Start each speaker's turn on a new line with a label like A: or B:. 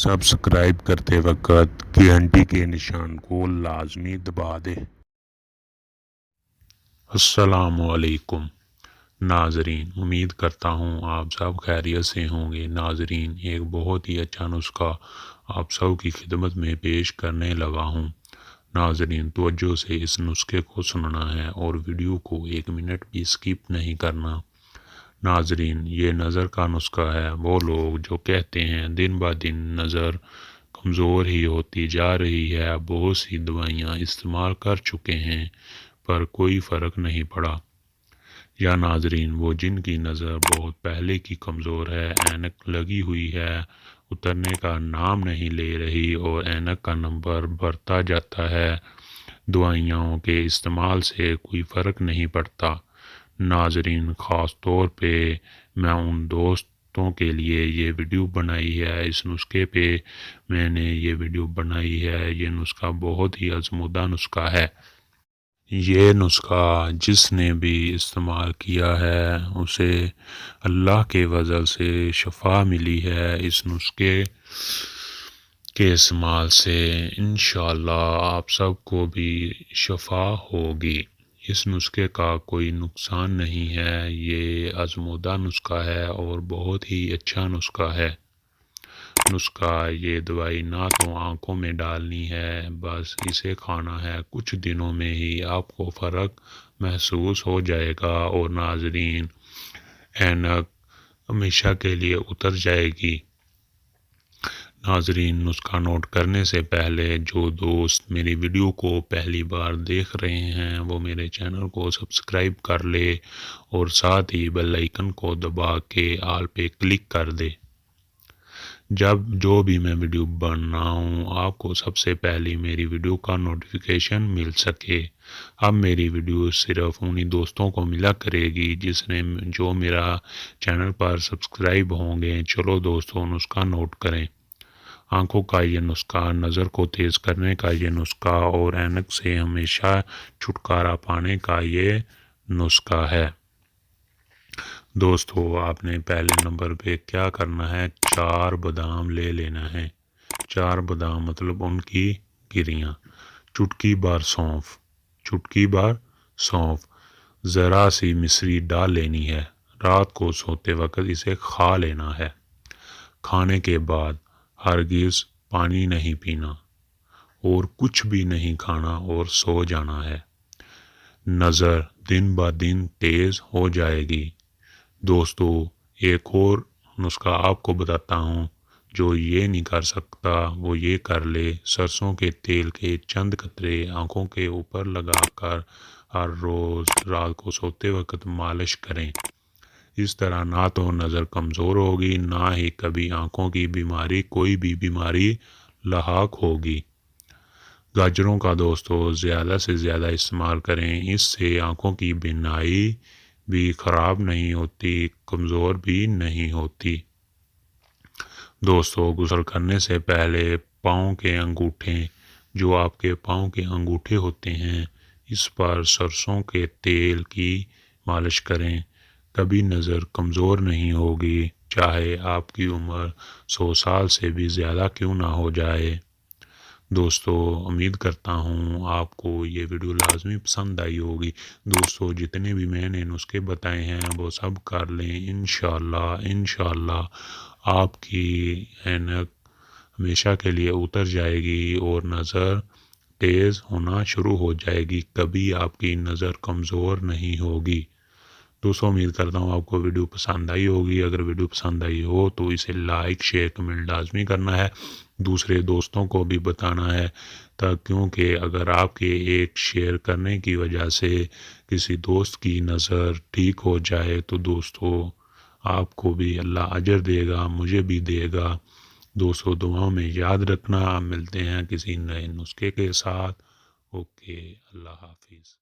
A: Subscribe کرتے وقت گھنٹی کے نشان کو لازمی دبا دیں۔ السلام علیکم ناظرین، امید کرتا ہوں آپ سب خیریت سے ہوں گے۔ ناظرین، ایک بہت ہی اچھا نسخہ آپ سب کی خدمت میں پیش کرنے لگا ہوں۔ ناظرین، توجہ سے اس نسخے کو سننا ہے اور ویڈیو کو 1 منٹ بھی سکپ نہیں کرنا۔ ناظرین، یہ نظر کا نسخہ ہے۔ وہ لوگ جو کہتے ہیں دن بہ دن نظر کمزور ہی ہوتی جا رہی ہے، بہت سی دوائیاں استعمال کر چکے ہیں پر کوئی فرق نہیں پڑا، یا ناظرین وہ جن کی نظر بہت پہلے کی کمزور ہے، اینک لگی ہوئی ہے، اترنے کا نام نہیں لے رہی اور اینک کا نمبر بڑھتا جاتا ہے، دوائیوں کے استعمال سے کوئی فرق نہیں پڑتا۔ ناظرین، خاص طور پہ میں ان دوستوں کے لیے یہ ویڈیو بنائی ہے، اس نسخے پہ میں نے یہ ویڈیو بنائی ہے۔ یہ نسخہ بہت ہی آزمودہ نسخہ ہے۔ یہ نسخہ جس نے بھی استعمال کیا ہے اسے اللہ کے فضل سے شفا ملی ہے۔ اس نسخے کے استعمال سے انشاءاللہ آپ سب کو بھی شفا ہوگی۔ اس نسخے کا کوئی نقصان نہیں ہے، یہ آزمودہ نسخہ ہے اور بہت ہی اچھا نسخہ ہے۔ نسخہ یہ دوائی نہ تو آنکھوں میں ڈالنی ہے، بس اسے کھانا ہے، کچھ دنوں میں ہی آپ کو فرق محسوس ہو جائے گا اور ناظرین اینک ہمیشہ کے لیے اتر جائے گی۔ ناظرین، نسخہ نوٹ کرنے سے پہلے جو دوست میری ویڈیو کو پہلی بار دیکھ رہے ہیں وہ میرے چینل کو سبسکرائب کر لے اور ساتھ ہی بیل آئیکن کو دبا کے آل پہ کلک کر دے، جو بھی میں ویڈیو بناؤں آپ کو سب سے پہلی میری ویڈیو کا نوٹیفیکیشن مل سکے۔ اب میری ویڈیو صرف انہی دوستوں کو ملا کرے گی جو میرا چینل پر سبسکرائب ہوں گے۔ چلو دوستوں، نسخہ نوٹ کریں۔ آنکھوں کا یہ نسخہ، نظر کو تیز کرنے کا یہ نسخہ اور اینک سے ہمیشہ چھٹکارا پانے کا یہ نسخہ ہے۔ دوستو، آپ نے پہلے نمبر پہ کیا کرنا ہے، 4 بادام لے لینا ہے۔ 4 بادام مطلب ان کی گریاں، چٹکی بھر سونف، ذرا سی مصری ڈال لینی ہے۔ رات کو سوتے وقت اسے کھا لینا ہے۔ کھانے کے بعد ہرگز پانی نہیں پینا اور کچھ بھی نہیں کھانا اور سو جانا ہے۔ نظر دن بہ دن تیز ہو جائے گی۔ دوستو، ایک اور نسخہ آپ کو بتاتا ہوں، جو یہ نہیں کر سکتا وہ یہ کر لے۔ سرسوں کے تیل کے چند قطرے آنکھوں کے اوپر لگا کر ہر روز رات کو سوتے وقت مالش کریں۔ اس طرح نہ تو نظر کمزور ہوگی، نہ ہی کبھی آنکھوں کی کوئی بھی بیماری لاحق ہوگی۔ گاجروں کا دوستو زیادہ سے زیادہ استعمال کریں، اس سے آنکھوں کی بینائی بھی خراب نہیں ہوتی، کمزور بھی نہیں ہوتی۔ دوستو، غسل کرنے سے پہلے پاؤں کے انگوٹھے، جو آپ کے پاؤں کے انگوٹھے ہوتے ہیں، اس پر سرسوں کے تیل کی مالش کریں، کبھی نظر کمزور نہیں ہوگی، چاہے آپ کی عمر 100 سال سے بھی زیادہ کیوں نہ ہو جائے۔ دوستو، امید کرتا ہوں آپ کو یہ ویڈیو لازمی پسند آئی ہوگی۔ دوستو، جتنے بھی میں نے نسخے بتائے ہیں وہ سب کر لیں، انشاءاللہ آپ کی اینک ہمیشہ کے لیے اتر جائے گی اور نظر تیز ہونا شروع ہو جائے گی، کبھی آپ کی نظر کمزور نہیں ہوگی۔ دوستو، امید کرتا ہوں آپ کو ویڈیو پسند آئی ہوگی۔ اگر ویڈیو پسند آئی ہو تو اسے لائک، شیئر، کمنٹ لازمی کرنا ہے، دوسرے دوستوں کو بھی بتانا ہے، کیونکہ اگر آپ کے ایک شیئر کرنے کی وجہ سے کسی دوست کی نظر ٹھیک ہو جائے تو دوستو آپ کو بھی اللہ اجر دے گا، مجھے بھی دے گا۔ دوستو، دعاؤں میں یاد رکھنا، ملتے ہیں کسی نئے نسخے کے ساتھ۔ اوکے، اللہ حافظ۔